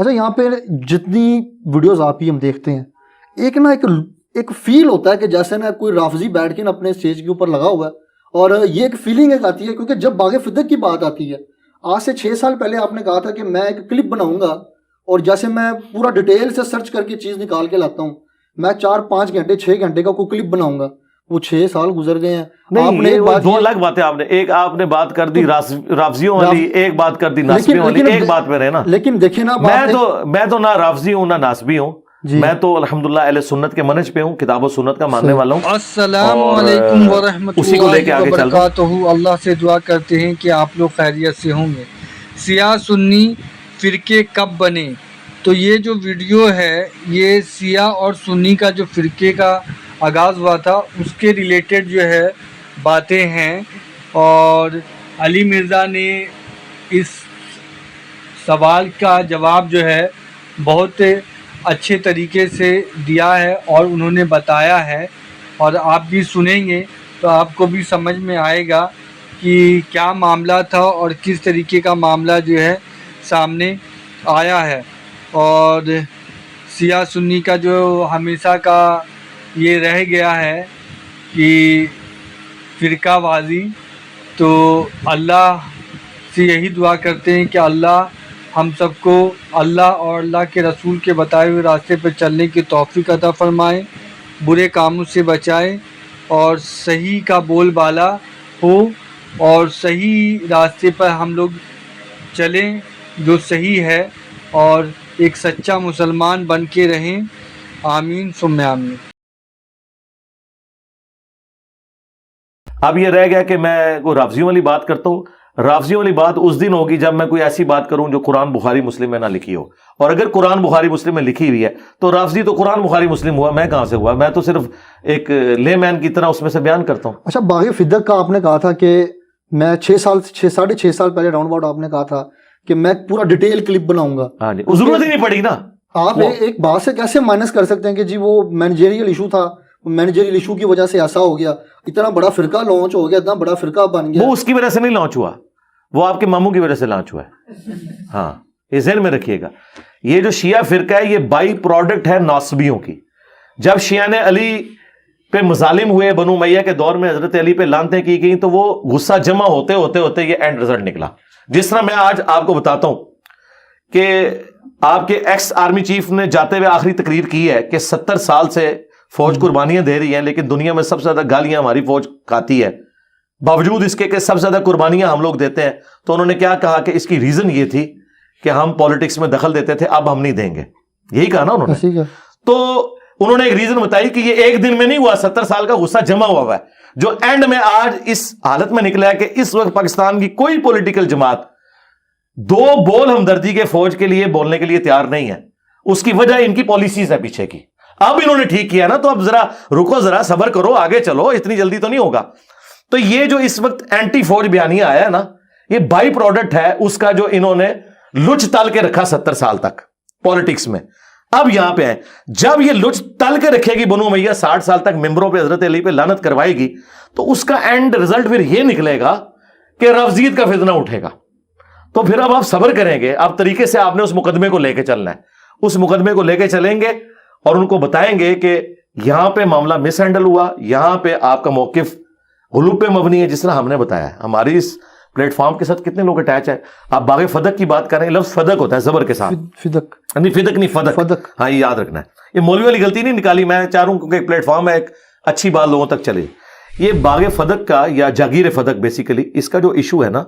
اچھا یہاں پہ جتنی ویڈیوز آپ ہی ہم دیکھتے ہیں ایک نا ایک فیل ہوتا ہے کہ جیسے نا کوئی رافضی بیٹھ کے نا اپنے اسٹیج کے اوپر لگا ہوا ہے, اور یہ ایک فیلنگ ایک آتی ہے کیونکہ جب باغ فدق کی بات آتی ہے, آج سے 6 سال پہلے آپ نے کہا تھا کہ میں ایک کلپ بناؤں گا اور جیسے میں پورا ڈیٹیل سے سرچ کر کے چیز نکال کے لاتا ہوں, میں 4-5 گھنٹے 6 گھنٹے کا کوئی کلپ بناؤں گا. وہ 6 سال گزر گئے ہیں. آپ نے دو الگ باتیں, آپ نے بات کر دی رافضیوں والی, ایک بات کر دی ناسبیوں والی, ایک بات پہ رہے نا. لیکن دیکھیں نا, میں تو نہ رافضی ہوں نہ ناسبی ہوں, میں تو الحمدللہ اہل سنت کے منہج پہ ہوں, کتاب و سنت کا ماننے والا ہوں. السلام علیکم ورحمۃ اللہ وبرکاتہ. اللہ سے دعا کرتے ہیں کہ آپ لوگ خیریت سے ہوں گے. سیاہ سنی فرقے کب بنے؟ تو یہ جو ویڈیو ہے یہ سیاہ اور سنی کا جو فرقے کا آغاز ہوا تھا اس کے ریلیٹڈ جو ہے باتیں ہیں, اور علی مرزا نے اس سوال کا جواب جو ہے بہت اچھے طریقے سے دیا ہے اور انہوں نے بتایا ہے, اور آپ بھی سنیں گے تو آپ کو بھی سمجھ میں آئے گا کہ کیا معاملہ تھا اور کس طریقے کا معاملہ جو ہے سامنے آیا ہے. اور سیاہ سنی کا جو ہمیشہ کا یہ رہ گیا ہے کہ فرقہ بازی, تو اللہ سے یہی دعا کرتے ہیں کہ اللہ ہم سب کو اللہ اور اللہ کے رسول کے بتائے ہوئے راستے پر چلنے کی توفیق عطا فرمائے, برے کاموں سے بچائے اور صحیح کا بول بالا ہو اور صحیح راستے پر ہم لوگ چلیں جو صحیح ہے, اور ایک سچا مسلمان بن کے رہیں. آمین ثم آمین. اب یہ رہ گیا کہ میں کوئی رافضیوں والی بات کرتا ہوں. رافضیوں والی بات اس دن ہوگی جب میں کوئی ایسی بات کروں جو قرآن بخاری مسلم میں نہ لکھی ہو, اور اگر قرآن بخاری مسلم میں لکھی ہوئی ہے تو رافضی تو قرآن بخاری مسلم ہوا, میں کہاں سے ہوا؟ میں تو صرف ایک لے مین کی طرح اس میں سے بیان کرتا ہوں. اچھا باغ فدق کا آپ نے کہا تھا کہ میں 6 6.5 سال پہلے راؤنڈ اباؤٹ آپ نے کہا تھا کہ میں پورا ڈیٹیل کلپ بناؤں گا. ہاں جی, ضرورت ہی نہیں پڑی نا. آپ ایک بات سے کیسے مائنس کر سکتے ہیں کہ جی وہ مینیجریل ایشو تھا, مینیجریل ایشو کی وجہ سے ایسا ہو گیا, اتنا بڑا فرقہ لانچ ہو گیا, اتنا بڑا فرقہ بن گیا. وہ اس کی وجہ سے نہیں لانچ ہوا, وہ آپ کے ماموں کی وجہ سے لانچ ہوا ہے. ہاں یہ ذہن میں رکھیے گا. یہ جو شیعہ فرقہ ہے یہ بائی پروڈکٹ ہے ناصبیوں کی. جب شیعہ نے علی پہ مظالم ہوئے, بنو امیہ کے دور میں حضرت علی پہ لعنتیں کی گئیں, تو وہ غصہ جمع ہوتے ہوتے ہوتے یہ اینڈ رزلٹ نکلا. جس طرح میں آج آپ کو بتاتا ہوں کہ آپ کے ایکس آرمی چیف نے جاتے ہوئے آخری تقریر کی ہے کہ 70 سال سے فوج قربانیاں دے رہی ہیں, لیکن دنیا میں سب سے زیادہ گالیاں ہماری فوج کھاتی ہے, باوجود اس کے کہ سب سے زیادہ قربانیاں ہم لوگ دیتے ہیں. تو انہوں نے کیا کہا کہ اس کی ریزن یہ تھی کہ ہم پالیٹکس میں دخل دیتے تھے, اب ہم نہیں دیں گے. یہی کہا نا انہوں نے. تو انہوں نے ایک ریزن بتائی کہ یہ ایک دن میں نہیں ہوا, 70 سال کا غصہ جمع ہوا ہے, جو اینڈ میں آج اس حالت میں نکلا ہے کہ اس وقت پاکستان کی کوئی پولیٹیکل جماعت 2 بول ہمدردی کے فوج کے لیے بولنے کے لیے تیار نہیں ہے. اس کی وجہ ان کی پالیسیز ہے پیچھے کی. اب انہوں نے ٹھیک کیا نا, تو اب ذرا رکو, ذرا صبر کرو, آگے چلو, اتنی جلدی تو نہیں ہوگا. تو یہ جو اس وقت اینٹی فوج بیانیہ آیا ہے نا, یہ بائی پروڈکٹ ہے اس کا جو انہوں نے لچ تل کے رکھا 70 سال تک پالیٹکس میں. اب یہاں پہ ہیں, جب یہ لچ تل کے رکھے گی بنو امیہ 60 سال تک ممبروں پہ حضرت علی پہ لعنت کروائے گی, تو اس کا اینڈ رزلٹ پھر یہ نکلے گا کہ رافضیت کا فتنہ اٹھے گا. تو پھر اب آپ صبر کریں گے, اب طریقے سے آپ نے اس مقدمے کو لے کے چلنا ہے. اس مقدمے کو لے کے چلیں گے اور ان کو بتائیں گے کہ یہاں پہ معاملہ مس ہینڈل ہوا, یہاں پہ آپ کا موقف غلوب پہ مبنی ہے, جس طرح ہم نے بتایا ہے. ہماری اس پلیٹ فارم کے ساتھ کتنے لوگ اٹیچ ہیں. آپ باغ فدق کی بات کریں, لفظ فدق ہوتا ہے زبر کے ساتھ, فدق نہیں فدق نہیں فدق. ہاں یہ یاد رکھنا ہے. یہ مولوی والی غلطی نہیں نکالی, میں چاہ رہا ہوں کیونکہ ایک پلیٹ فارم ہے, ایک اچھی بات لوگوں تک چلے. یہ باغ فدق کا یا جاگیر فدق بیسیکلی اس کا جو ایشو ہے نا,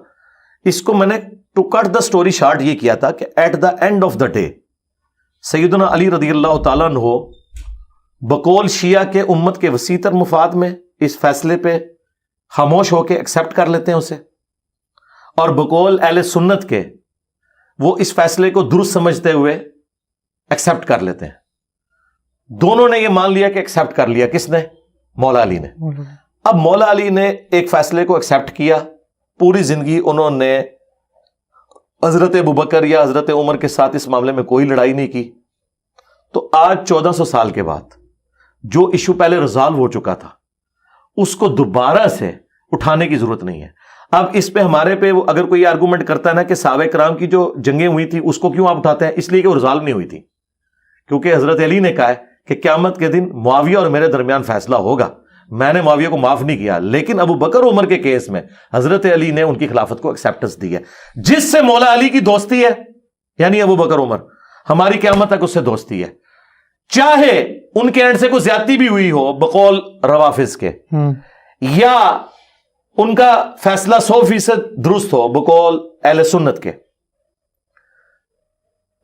اس کو میں نے to cut the story short یہ کیا تھا کہ at the end of the day سیدنا علی رضی اللہ تعالیٰ عنہ بقول شیعہ کے امت کے وسیع تر مفاد میں اس فیصلے پہ خاموش ہو کے ایکسیپٹ کر لیتے ہیں اسے, اور بقول اہل سنت کے وہ اس فیصلے کو درست سمجھتے ہوئے ایکسیپٹ کر لیتے ہیں. دونوں نے یہ مان لیا کہ ایکسیپٹ کر لیا. کس نے؟ مولا علی نے. اب مولا علی نے ایک فیصلے کو ایکسیپٹ کیا, پوری زندگی انہوں نے حضرت ابوبکر یا حضرت عمر کے ساتھ اس معاملے میں کوئی لڑائی نہیں کی. تو آج 1400 سال کے بعد جو ایشو پہلے ریزالو ہو چکا تھا, اس کو دوبارہ سے اٹھانے کی ضرورت نہیں ہے. اب اس پہ ہمارے پہ اگر کوئی آرگومنٹ کرتا ہے نا کہ صحابہ کرام کی جو جنگیں ہوئی تھی اس کو کیوں آپ اٹھاتے ہیں, اس لیے کہ وہ ریزالو نہیں ہوئی تھی, کیونکہ حضرت علی نے کہا ہے کہ قیامت کے دن معاویہ اور میرے درمیان فیصلہ ہوگا, میں نے معاویہ کو معاف نہیں کیا, لیکن ابو بکر عمر کے کیس میں حضرت علی نے ان کی خلافت کو ایکسیپٹنس دی ہے. جس سے مولا علی کی دوستی ہے یعنی ابو بکر عمر, ہماری قیامت تک اس سے دوستی ہے, چاہے ان کے اینڈ سے کوئی زیادتی بھی ہوئی ہو بقول روافظ کے, یا ان کا فیصلہ 100% درست ہو بقول اہل سنت کے,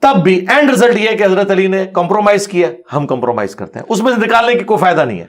تب بھی اینڈ رزلٹ یہ ہے کہ حضرت علی نے کمپرومائز کیا, ہم کمپرومائز کرتے ہیں, اس میں سے نکالنے کی کوئی فائدہ نہیں ہے.